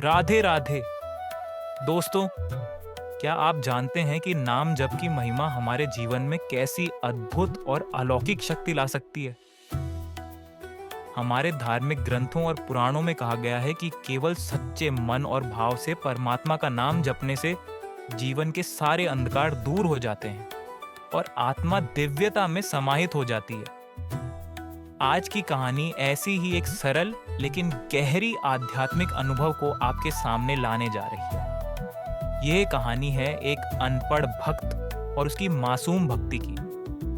राधे राधे। दोस्तों, क्या आप जानते हैं कि नाम जप की महिमा हमारे जीवन में कैसी अद्भुत और अलौकिक शक्ति ला सकती है। हमारे धार्मिक ग्रंथों और पुराणों में कहा गया है कि केवल सच्चे मन और भाव से परमात्मा का नाम जपने से जीवन के सारे अंधकार दूर हो जाते हैं और आत्मा दिव्यता में समाहित हो जाती है। आज की कहानी ऐसी ही एक सरल लेकिन गहरी आध्यात्मिक अनुभव को आपके सामने लाने जा रही है। यह कहानी है एक अनपढ़ भक्त और उसकी मासूम भक्ति की,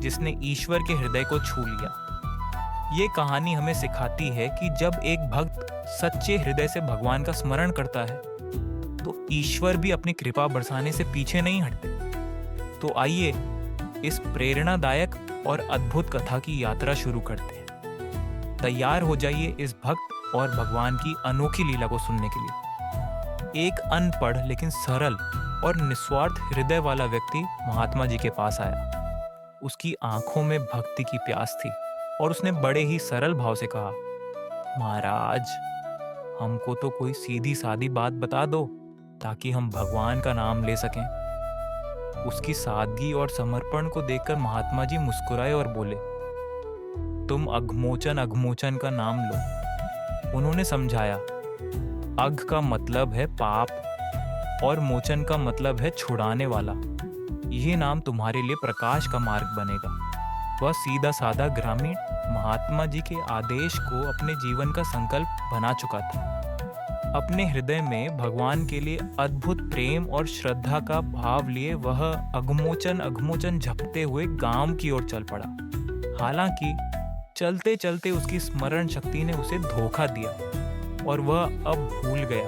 जिसने ईश्वर के हृदय को छू लिया। ये कहानी हमें सिखाती है कि जब एक भक्त सच्चे हृदय से भगवान का स्मरण करता है तो ईश्वर भी अपनी कृपा बरसाने से पीछे नहीं हटते। तो आइए इस प्रेरणादायक और अद्भुत कथा की यात्रा शुरू करते हैं। तैयार हो जाइए इस भक्त और भगवान की अनोखी लीला को सुनने के लिए। एक अनपढ़ लेकिन सरल और निस्वार्थ हृदय वाला व्यक्ति महात्मा जी के पास आया। उसकी आंखों में भक्ति की प्यास थी और उसने बड़े ही सरल भाव से कहा, महाराज, हमको तो कोई सीधी सादी बात बता दो ताकि हम भगवान का नाम ले सकें। उसकी सादगी और समर्पण को देखकर महात्मा जी मुस्कुराए और बोले, तुम अघमोचन का नाम लो। उन्होंने समझाया, अघ का मतलब है पाप और मोचन का मतलब है छुड़ाने वाला। यह नाम तुम्हारे लिए प्रकाश का मार्ग बनेगा। वह सीधा साधा ग्रामीण महात्मा जी के आदेश को अपने जीवन का संकल्प बना चुका था। अपने हृदय में भगवान के लिए अद्भुत प्रेम और श्रद्धा का भाव लिए वह अघमोचन जपते हुए गांव की ओर चल पड़ा। हालांकि चलते चलते उसकी स्मरण शक्ति ने उसे धोखा दिया और वह अब भूल गया।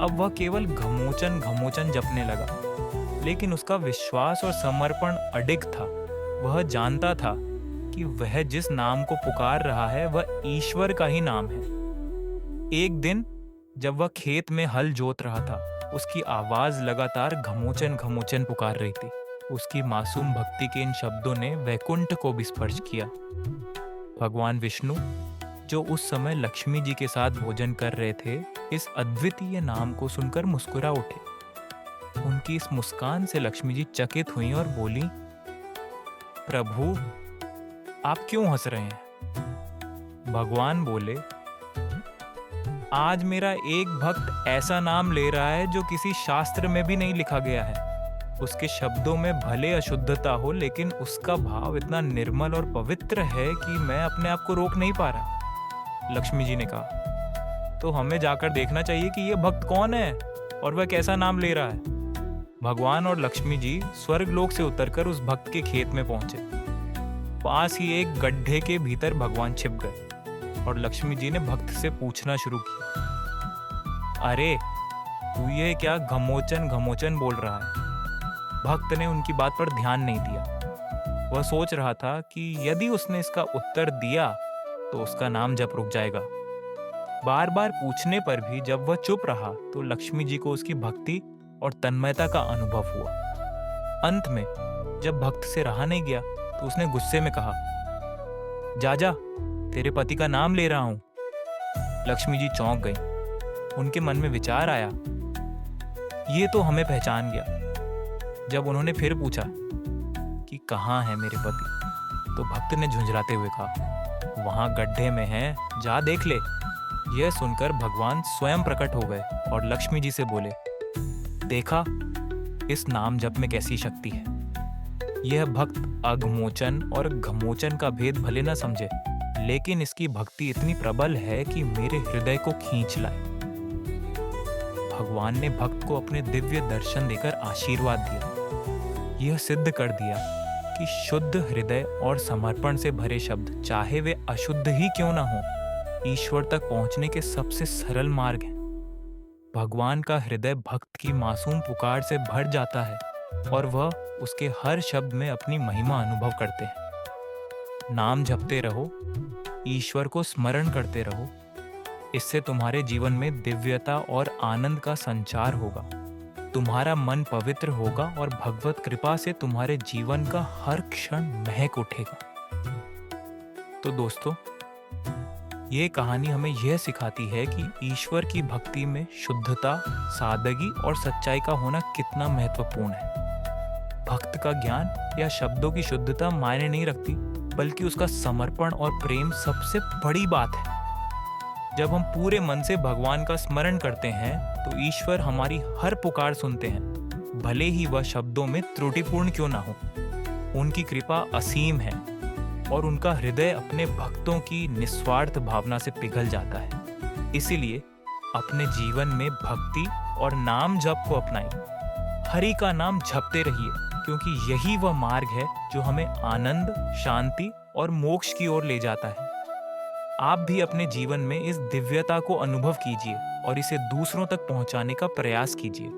अब वह केवल घमोचन जपने लगा, लेकिन उसका विश्वास और समर्पण अडिग था। वह जानता था कि वह जिस नाम को पुकार रहा है वह ईश्वर का ही नाम है। एक दिन जब वह खेत में हल जोत रहा था, उसकी आवाज लगातार घमोचन पुकार रही थी। उसकी मासूम भक्ति के इन शब्दों ने वैकुंठ को भी स्पर्श किया। भगवान विष्णु, जो उस समय लक्ष्मी जी के साथ भोजन कर रहे थे, इस अद्वितीय नाम को सुनकर मुस्कुरा उठे। उनकी इस मुस्कान से लक्ष्मी जी चकित हुई और बोली, प्रभु, आप क्यों हंस रहे हैं? भगवान बोले, आज मेरा एक भक्त ऐसा नाम ले रहा है जो किसी शास्त्र में भी नहीं लिखा गया है। उसके शब्दों में भले अशुद्धता हो, लेकिन उसका भाव इतना निर्मल और पवित्र है कि मैं अपने आप को रोक नहीं पा रहा। लक्ष्मी जी ने कहा, तो हमें जाकर देखना चाहिए कि यह भक्त कौन है और वह कैसा नाम ले रहा है। भगवान और लक्ष्मी जी स्वर्गलोक से उतरकर उस भक्त के खेत में पहुंचे। पास ही एक गड्ढे के भीतर भगवान छिप गए और लक्ष्मी जी ने भक्त से पूछना शुरू किया, अरे तू ये क्या घमोचन बोल रहा है? भक्त ने उनकी बात पर ध्यान नहीं दिया। वह सोच रहा था कि यदि उसने इसका उत्तर दिया तो उसका नाम जप रुक जाएगा। बार बार पूछने पर भी जब वह चुप रहा तो लक्ष्मी जी को उसकी भक्ति और तन्मयता का अनुभव हुआ। अंत में जब भक्त से रहा नहीं गया तो उसने गुस्से में कहा, जा, तेरे पति का नाम ले रहा हूं। लक्ष्मी जी चौंक गई। उनके मन में विचार आया, ये तो हमें पहचान गया। जब उन्होंने फिर पूछा कि कहाँ है मेरे पति, तो भक्त ने झुंझलाते हुए कहा, वहां गड्ढे में है, जा देख ले। यह सुनकर भगवान स्वयं प्रकट हो गए और लक्ष्मी जी से बोले, देखा, इस नाम जप में कैसी शक्ति है। यह भक्त अघमोचन और घमोचन का भेद भले न समझे, लेकिन इसकी भक्ति इतनी प्रबल है कि मेरे हृदय को खींच लाए। भगवान ने भक्त को अपने दिव्य दर्शन देकर आशीर्वाद दिया। यह सिद्ध कर दिया कि शुद्ध हृदय और समर्पण से भरे शब्द, चाहे वे अशुद्ध ही क्यों ना हो, ईश्वर तक पहुंचने के सबसे सरल मार्ग हैं। भगवान का हृदय भक्त की मासूम पुकार से भर जाता है और वह उसके हर शब्द में अपनी महिमा अनुभव करते हैं। नाम जपते रहो, ईश्वर को स्मरण करते रहो। इससे तुम्हारे जीवन में दिव्यता और आनंद का संचार होगा। तुम्हारा मन पवित्र होगा और भगवत कृपा से तुम्हारे जीवन का हर क्षण महक उठेगा। तो दोस्तों, ये कहानी हमें यह सिखाती है कि ईश्वर की भक्ति में शुद्धता, सादगी और सच्चाई का होना कितना महत्वपूर्ण है। भक्त का ज्ञान या शब्दों की शुद्धता मायने नहीं रखती, बल्कि उसका समर्पण और प्रेम सबसे बड़ी बात है। जब हम पूरे मन से भगवान का स्मरण करते हैं तो ईश्वर हमारी हर पुकार सुनते हैं, भले ही वह शब्दों में त्रुटिपूर्ण क्यों ना हो। उनकी कृपा असीम है और उनका हृदय अपने भक्तों की निस्वार्थ भावना से पिघल जाता है। इसीलिए अपने जीवन में भक्ति और नाम जप को अपनाइए। हरि का नाम जपते रहिए, क्योंकि यही वह मार्ग है जो हमें आनंद, शांति और मोक्ष की ओर ले जाता है। आप भी अपने जीवन में इस दिव्यता को अनुभव कीजिए और इसे दूसरों तक पहुंचाने का प्रयास कीजिए।